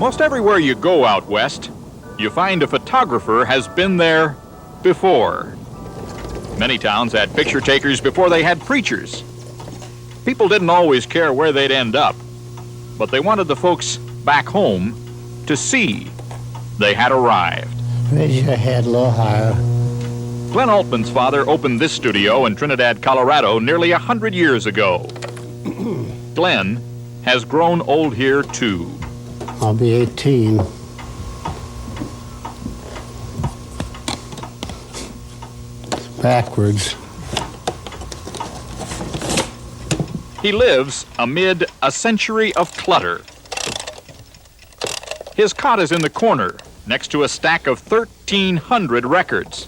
Most everywhere you go out west, you find a photographer has been there before. Many towns had picture takers before they had preachers. People didn't always care where they'd end up, but they wanted the folks back home to see they had arrived. Raise your head a little higher. Glenn Altman's father opened this studio in Trinidad, Colorado nearly 100 years ago. Glenn has grown old here too. I'll be 18. Backwards. He lives amid a century of clutter. His cot is in the corner next to a stack of 1,300 records,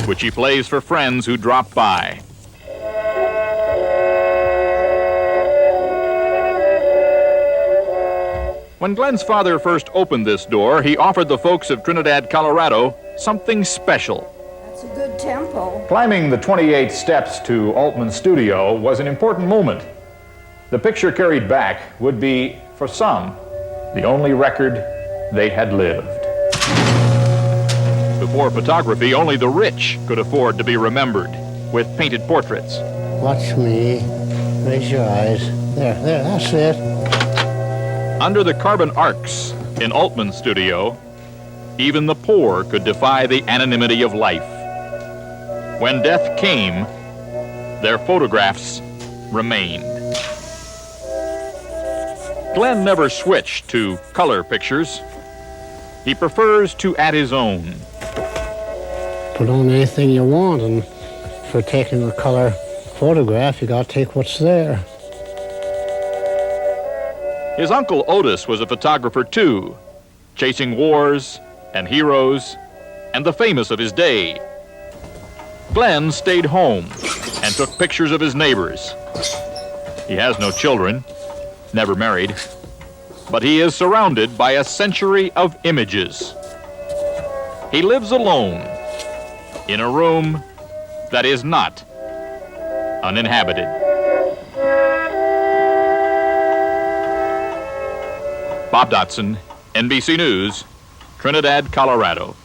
which he plays for friends who drop by. When Glenn's father first opened this door, he offered the folks of Trinidad, Colorado, something special. That's a good tempo. Climbing the 28 steps to Altman's studio was an important moment. The picture carried back would be, for some, the only record they had lived. Before photography, only the rich could afford to be remembered with painted portraits. Watch me. Raise your eyes. There, that's it. Under the carbon arcs in Altman's studio, even the poor could defy the anonymity of life. When death came, their photographs remained. Glenn never switched to color pictures. He prefers to add his own. Put on anything you want, and for taking a color photograph, you gotta take what's there. His uncle Otis was a photographer too, chasing wars and heroes and the famous of his day. Glenn stayed home and took pictures of his neighbors. He has no children, never married, but he is surrounded by a century of images. He lives alone in a room that is not uninhabited. Bob Dotson, NBC News, Trinidad, Colorado.